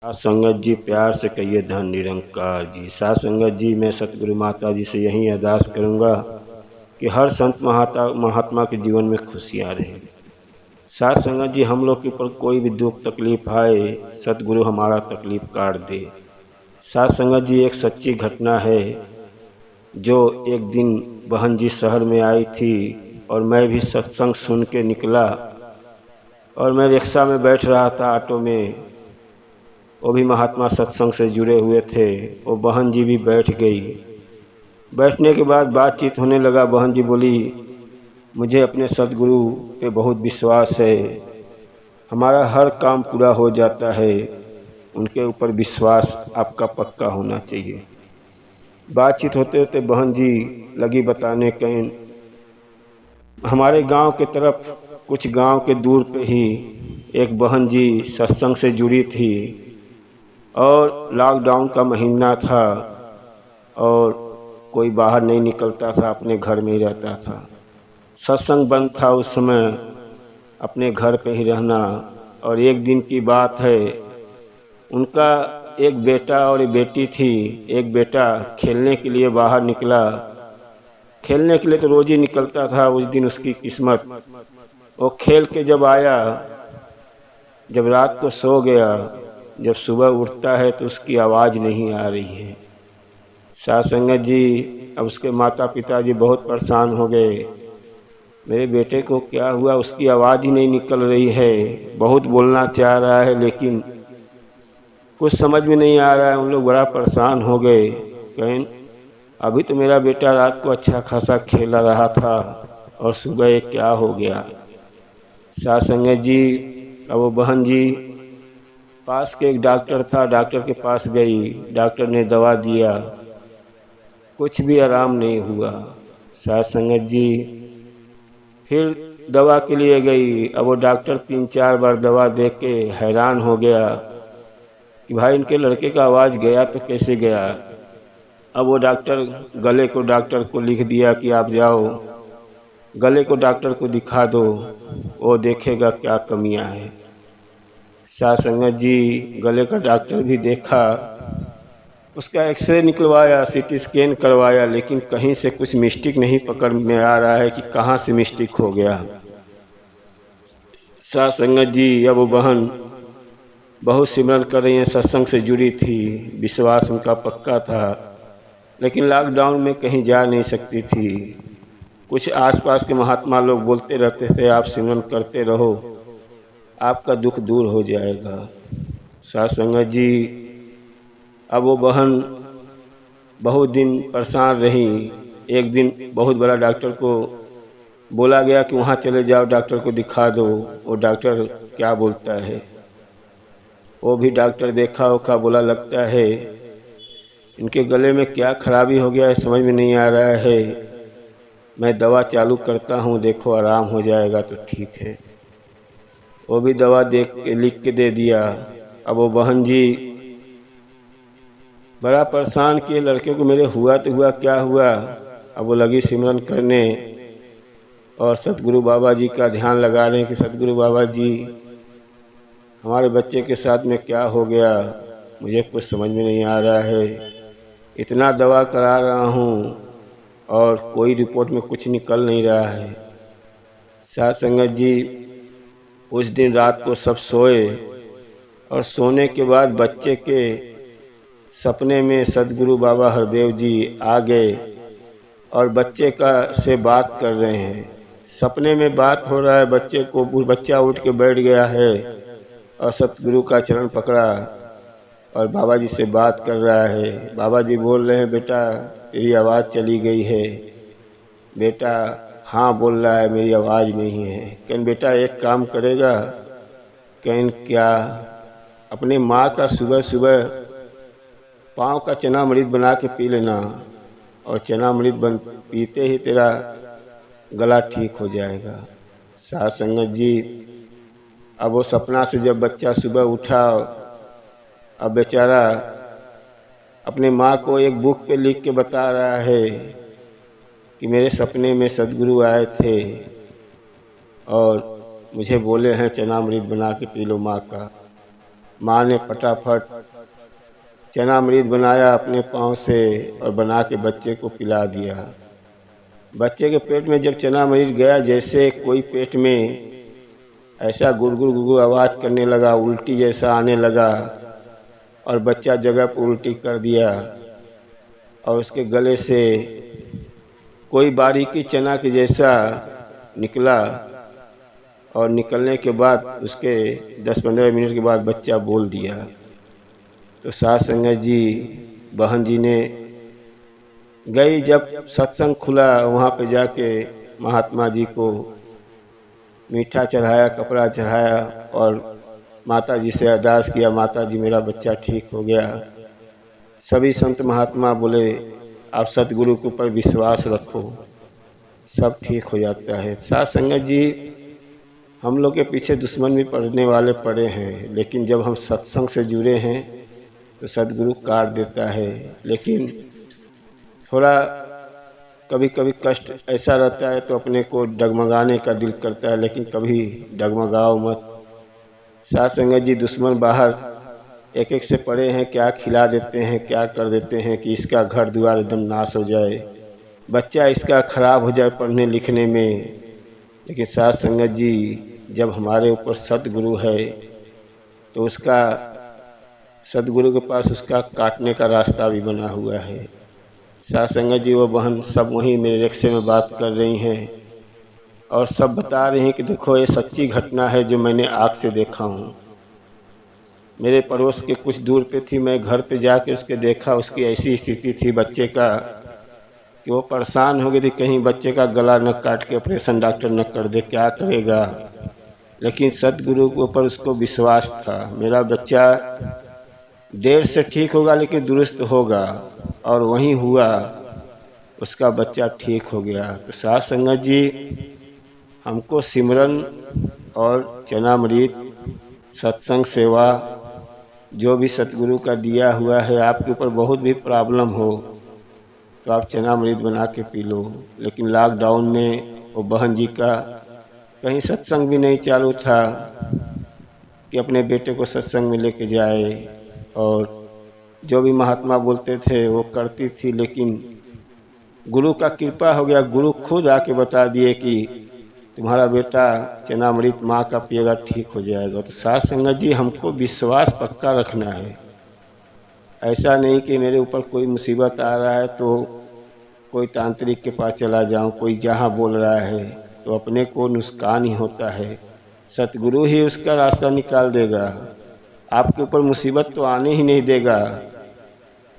सात संगत जी, प्यार से कहिए धन निरंकार जी। सात संगत जी, मैं सतगुरु माता जी से यही अरदास करूंगा कि हर संत महात्मा के जीवन में खुशियां रहे। सात संगत जी, हम लोग के ऊपर कोई भी दुख तकलीफ आए, सतगुरु हमारा तकलीफ काट दे। सात संगत जी, एक सच्ची घटना है जो एक दिन बहन जी शहर में आई थी और मैं भी सत्संग सुन के निकला और मैं रिक्शा में बैठ रहा था, ऑटो में। वो भी महात्मा सत्संग से जुड़े हुए थे। वो बहन जी भी बैठ गई। बैठने के बाद बातचीत होने लगा। बहन जी बोली, मुझे अपने सतगुरु पे बहुत विश्वास है, हमारा हर काम पूरा हो जाता है, उनके ऊपर विश्वास आपका पक्का होना चाहिए। बातचीत होते होते बहन जी लगी बताने, कहीं हमारे गांव के तरफ कुछ गांव के दूर पे ही एक बहन जी सत्संग से जुड़ी थी और लॉकडाउन का महीना था और कोई बाहर नहीं निकलता था, अपने घर में ही रहता था। सत्संग बंद था उस समय, अपने घर पे ही रहना। और एक दिन की बात है, उनका एक बेटा और एक बेटी थी। एक बेटा खेलने के लिए बाहर निकला। खेलने के लिए तो रोज ही निकलता था, उस दिन उसकी किस्मत। वो खेल के जब आया, जब रात को सो गया, जब सुबह उठता है तो उसकी आवाज नहीं आ रही है। सात संगत जी, अब उसके माता पिता जी बहुत परेशान हो गए। मेरे बेटे को क्या हुआ, उसकी आवाज ही नहीं निकल रही है, बहुत बोलना चाह रहा है लेकिन कुछ समझ में नहीं आ रहा है। उन लोग बड़ा परेशान हो गए। कहें अभी तो मेरा बेटा रात को अच्छा खासा खेला रहा था और सुबह ये क्या हो गया। सात संगत जी, अब वो बहन जी पास के एक डॉक्टर था, डॉक्टर के पास गई। डॉक्टर ने दवा दिया, कुछ भी आराम नहीं हुआ। सात संगत जी फिर दवा के लिए गई। अब वो डॉक्टर 3-4 बार दवा दे के हैरान हो गया कि भाई इनके लड़के का आवाज गया तो कैसे गया। अब वो डॉक्टर गले को डॉक्टर को लिख दिया कि आप जाओ गले को डॉक्टर को दिखा दो, वो देखेगा क्या कमियां हैं। सात संगत जी, गले का डॉक्टर भी देखा, उसका एक्सरे निकलवाया, सीटी स्कैन करवाया, लेकिन कहीं से कुछ मिस्टेक नहीं पकड़ में आ रहा है कि कहाँ से मिस्टेक हो गया। सात संगत जी, अब वो बहन बहुत सिमरन कर रही है, सत्संग से जुड़ी थी, विश्वास उनका पक्का था, लेकिन लॉकडाउन में कहीं जा नहीं सकती थी। कुछ आसपास के महात्मा लोग बोलते रहते थे, आप सिमरन करते रहो, आपका दुख दूर हो जाएगा। सात संगत जी, अब वो बहन बहुत दिन परेशान रही। एक दिन बहुत बड़ा डॉक्टर को बोला गया कि वहाँ चले जाओ, डॉक्टर को दिखा दो, वो डॉक्टर क्या बोलता है। वो भी डॉक्टर देखा होगा, बोला लगता है इनके गले में क्या खराबी हो गया है, समझ में नहीं आ रहा है, मैं दवा चालू करता हूँ, देखो आराम हो जाएगा तो ठीक है। वो भी दवा देख के लिख के दे दिया। अब वो बहन जी बड़ा परेशान किए लड़के को, मेरे हुआ तो हुआ, क्या हुआ। अब वो लगी सिमरन करने और सतगुरु बाबा जी का ध्यान लगा रहे हैं कि सतगुरु बाबा जी हमारे बच्चे के साथ में क्या हो गया, मुझे कुछ समझ में नहीं आ रहा है, इतना दवा करा रहा हूँ और कोई रिपोर्ट में कुछ निकल नहीं रहा है। सात संगत जी, उस दिन रात को सब सोए और सोने के बाद बच्चे के सपने में सतगुरु बाबा हरदेव जी आ गए और बच्चे का से बात कर रहे हैं। सपने में बात हो रहा है, बच्चे को, बच्चा उठ के बैठ गया है और सतगुरु का चरण पकड़ा और बाबा जी से बात कर रहा है। बाबा जी बोल रहे हैं, बेटा तेरी आवाज़ चली गई है। बेटा हाँ बोल रहा है, मेरी आवाज़ नहीं है। कहें बेटा एक काम करेगा। कहें क्या। अपने माँ का सुबह सुबह पाँव का चना अमृत बना के पी लेना और चना अमृत पीते ही तेरा गला ठीक हो जाएगा। सात संगत जी, अब वो सपना से जब बच्चा सुबह उठा, अब बेचारा अपने माँ को एक बुक पे लिख के बता रहा है कि मेरे सपने में सदगुरु आए थे और मुझे बोले हैं चना अमृत बना के पी लो माँ का। माँ ने फटाफट चना अमृत बनाया अपने पाँव से और बना के बच्चे को पिला दिया। बच्चे के पेट में जब चना अमृत गया, जैसे कोई पेट में ऐसा गुड़गुड़ गुड़गुड़ आवाज़ करने लगा, उल्टी जैसा आने लगा और बच्चा जगह पर उल्टी कर दिया और उसके गले से कोई बारीकी चना के जैसा निकला और निकलने के बाद उसके 10-15 मिनट के बाद बच्चा बोल दिया। तो साथ संगत जी, बहन जी ने गई, जब सत्संग खुला वहाँ पे जाके महात्मा जी को मीठा चढ़ाया, कपड़ा चढ़ाया और माता जी से अरदास किया, माता जी मेरा बच्चा ठीक हो गया। सभी संत महात्मा बोले आप सतगुरु के ऊपर विश्वास रखो, सब ठीक हो जाता है। साथ संगत जी, हम लोग के पीछे दुश्मन भी पड़ने वाले पड़े हैं, लेकिन जब हम सत्संग से जुड़े हैं तो सतगुरु काट देता है। लेकिन थोड़ा कभी कभी कष्ट ऐसा रहता है तो अपने को डगमगाने का दिल करता है, लेकिन कभी डगमगाओ मत। साथ संगत जी, दुश्मन बाहर एक एक से पड़े हैं, क्या खिला देते हैं, क्या कर देते हैं कि इसका घर द्वार एकदम नाश हो जाए, बच्चा इसका खराब हो जाए पढ़ने लिखने में। लेकिन साथ संगत जी, जब हमारे ऊपर सतगुरु है तो उसका सतगुरु के पास उसका काटने का रास्ता भी बना हुआ है। साथ संगत जी, वो बहन सब वहीं मेरे रिक्शे में बात कर रही हैं और सब बता रही हैं कि देखो ये सच्ची घटना है जो मैंने आँख से देखा हूँ। मेरे पड़ोस के कुछ दूर पे थी, मैं घर पे जाके उसके देखा, उसकी ऐसी स्थिति थी बच्चे का कि वो परेशान हो गई थी, कहीं बच्चे का गला न काट के ऑपरेशन डॉक्टर न कर दे, क्या करेगा। लेकिन सतगुरु के ऊपर उसको विश्वास था, मेरा बच्चा देर से ठीक होगा लेकिन दुरुस्त होगा, और वहीं हुआ, उसका बच्चा ठीक हो गया। तो साथ संगत जी, हमको सिमरन और चनामृत, सत्संग सेवा, जो भी सतगुरु का दिया हुआ है, आपके ऊपर बहुत भी प्रॉब्लम हो तो आप चनामृत बना के पी लो। लेकिन लॉकडाउन में वो बहन जी का कहीं सत्संग भी नहीं चालू था कि अपने बेटे को सत्संग में लेके जाए, और जो भी महात्मा बोलते थे वो करती थी। लेकिन गुरु का कृपा हो गया, गुरु खुद आके बता दिए कि तुम्हारा बेटा चनामृत माँ का पिएगा ठीक हो जाएगा। तो साथ संगत जी, हमको विश्वास पक्का रखना है। ऐसा नहीं कि मेरे ऊपर कोई मुसीबत आ रहा है तो कोई तांत्रिक के पास चला जाऊं, कोई जहाँ बोल रहा है तो अपने को नुकसान ही होता है। सतगुरु ही उसका रास्ता निकाल देगा। आपके ऊपर मुसीबत तो आने ही नहीं देगा,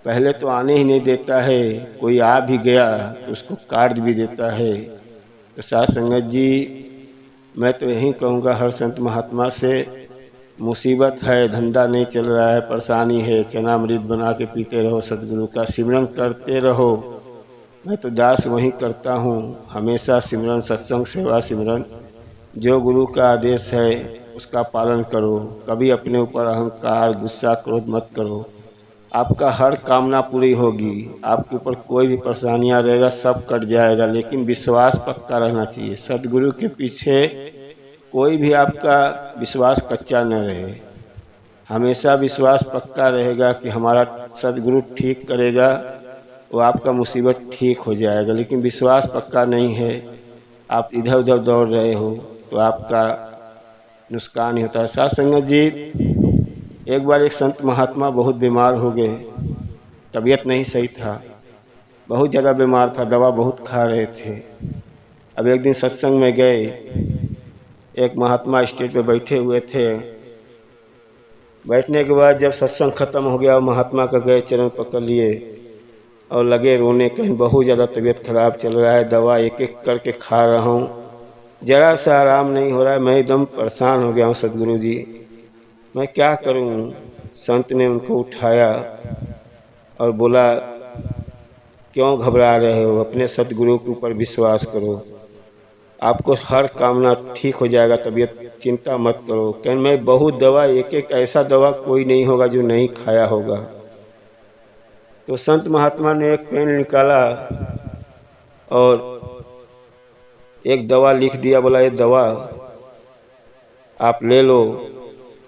पहले तो आने ही नहीं देता है, कोई आ भी गया तो उसको काट भी देता है। तो साथ संगत जी, मैं तो यही कहूँगा हर संत महात्मा से, मुसीबत है, धंधा नहीं चल रहा है, परेशानी है, चनामृत बना के पीते रहो, सतगुरु का सिमरन करते रहो। मैं तो दास वही करता हूँ, हमेशा सिमरन, सत्संग सेवा सिमरन, जो गुरु का आदेश है उसका पालन करो। कभी अपने ऊपर अहंकार, गुस्सा, क्रोध मत करो, आपका हर कामना पूरी होगी। आपके ऊपर कोई भी परेशानियां रहेगा सब कट जाएगा, लेकिन विश्वास पक्का रहना चाहिए। सतगुरु के पीछे कोई भी आपका विश्वास कच्चा न रहे, हमेशा विश्वास पक्का रहेगा कि हमारा सतगुरु ठीक करेगा, वो आपका मुसीबत ठीक हो जाएगा। लेकिन विश्वास पक्का नहीं है, आप इधर उधर दौड़ रहे हो तो आपका नुकसान ही होता है। साथ संगत जी, एक बार एक संत महात्मा बहुत बीमार हो गए, तबीयत नहीं सही था, बहुत ज़्यादा बीमार था, दवा बहुत खा रहे थे। अब एक दिन सत्संग में गए, एक महात्मा स्टेज पे बैठे हुए थे। बैठने के बाद जब सत्संग खत्म हो गया, महात्मा का गए चरण पकड़ लिए और लगे रोने, कहीं बहुत ज़्यादा तबीयत खराब चल रहा है, दवा एक एक करके खा रहा हूँ, जरा सा आराम नहीं हो रहा है, मैं एकदम परेशान हो गया हूँ सतगुरु जी, मैं क्या करूँ। संत ने उनको उठाया और बोला, क्यों घबरा रहे हो, अपने सतगुरु के ऊपर विश्वास करो, आपको हर कामना ठीक हो जाएगा, तबीयत चिंता मत करो। कहीं मैं बहुत दवा, एक एक ऐसा दवा कोई नहीं होगा जो नहीं खाया होगा। तो संत महात्मा ने एक पेन निकाला और एक दवा लिख दिया, बोला ये दवा आप ले लो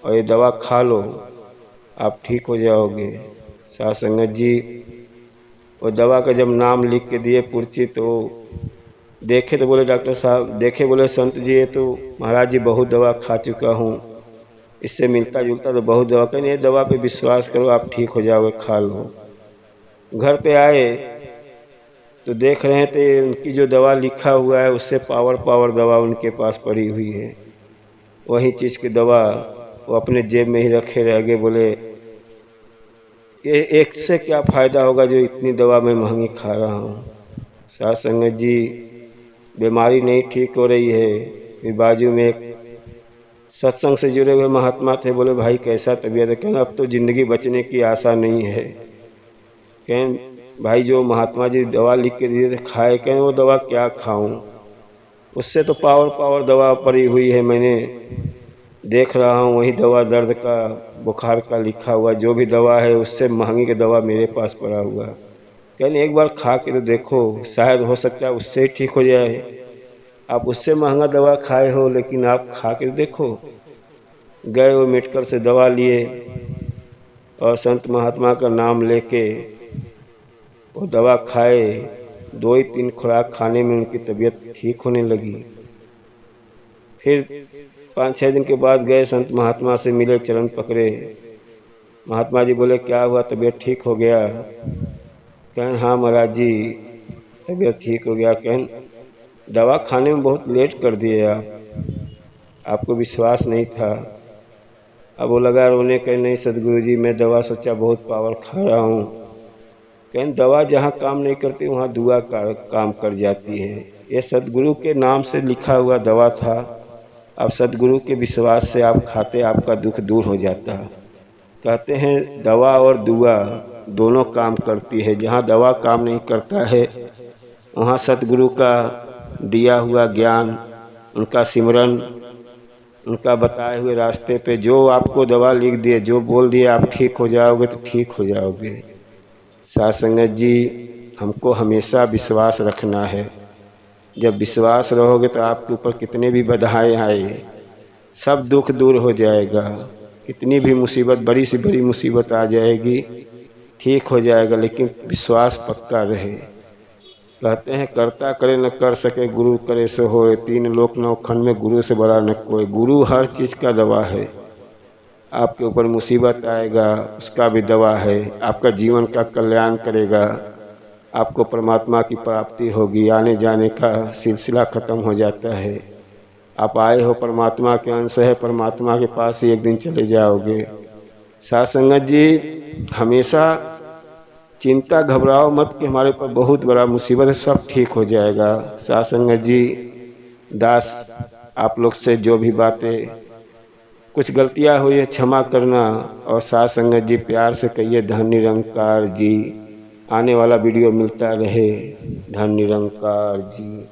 और ये दवा खा लो, आप ठीक हो जाओगे। साथ संगत जी वो दवा का जब नाम लिख के दिए पर्ची, तो देखे तो बोले डॉक्टर साहब, देखे बोले संत जी ये तो महाराज जी बहुत दवा खा चुका हूँ, इससे मिलता जुलता तो बहुत दवा, कहीं ये दवा पे विश्वास करो आप ठीक हो जाओगे, खा लो। घर पे आए तो देख रहे थे उनकी जो दवा लिखा हुआ है उससे पावर पावर दवा उनके पास पड़ी हुई है। वही चीज़ की दवा वो अपने जेब में ही रखे रह गए। बोले ये एक से क्या फ़ायदा होगा जो इतनी दवा मैं महंगी खा रहा हूँ। साथ संगत जी बीमारी नहीं ठीक हो रही है। फिर बाजू में एक सत्संग से जुड़े हुए महात्मा थे, बोले भाई कैसा तबीयत है? कहना अब तो ज़िंदगी बचने की आशा नहीं है। कहें भाई जो महात्मा जी दवा लिख के दिए थे खाए, कहें वो दवा क्या खाऊं, उससे तो पावर पावर दवा पड़ी हुई है, मैंने देख रहा हूँ वही दवा दर्द का बुखार का लिखा हुआ, जो भी दवा है उससे महंगी की दवा मेरे पास पड़ा हुआ। कहने एक बार खा के तो देखो, शायद हो सकता है उससे ही ठीक हो जाए। आप उससे महंगा दवा खाए हो लेकिन आप खा के देखो। गए वो मेडिकल से दवा लिए और संत महात्मा का नाम लेके वो दवा खाए। 2 ही 3 खुराक खाने में उनकी तबीयत ठीक होने लगी। फिर 5-6 दिन के बाद गए संत महात्मा से मिले, चरण पकड़े। महात्मा जी बोले क्या हुआ, तबीयत ठीक हो गया? कहें हाँ महाराज जी तबीयत ठीक हो गया। कहें दवा खाने में बहुत लेट कर दिए आपको विश्वास नहीं था। अब वो लगा रोने, कहें नहीं सदगुरु जी मैं दवा सोचा बहुत पावर खा रहा हूँ। कहें दवा जहाँ काम नहीं करती वहाँ दुआ काम कर जाती है। ये सदगुरु के नाम से लिखा हुआ दवा था। अब सदगुरु के विश्वास से आप खाते, आपका दुख दूर हो जाता। कहते हैं दवा और दुआ दोनों काम करती है। जहाँ दवा काम नहीं करता है वहाँ सतगुरु का दिया हुआ ज्ञान, उनका सिमरन, उनका बताए हुए रास्ते पे जो आपको दवा लिख दिए, जो बोल दिए आप ठीक हो जाओगे तो ठीक हो जाओगे। साथ संगत जी हमको हमेशा विश्वास रखना है। जब विश्वास रहोगे तो आपके ऊपर कितने भी बाधाएं आए सब दुख दूर हो जाएगा। कितनी भी मुसीबत, बड़ी से बड़ी मुसीबत आ जाएगी, ठीक हो जाएगा, लेकिन विश्वास पक्का रहे। कहते हैं करता करे न कर सके, गुरु करे सो होए। 3 लोक 9 खंड में गुरु से बड़ा न कोई। गुरु हर चीज़ का दवा है। आपके ऊपर मुसीबत आएगा उसका भी दवा है, आपका जीवन का कल्याण करेगा, आपको परमात्मा की प्राप्ति होगी, आने जाने का सिलसिला खत्म हो जाता है। आप आए हो परमात्मा के अंश है, परमात्मा के पास ही एक दिन चले जाओगे। साथ संगत जी हमेशा चिंता घबराओ मत कि हमारे ऊपर बहुत बड़ा मुसीबत है, सब ठीक हो जाएगा। साथ संगत जी दास आप लोग से जो भी बातें कुछ गलतियां हुई है क्षमा करना। और साथ संगत जी प्यार से कहिए धन निरंकार जी। आने वाला वीडियो मिलता रहे। धन निरंकार जी।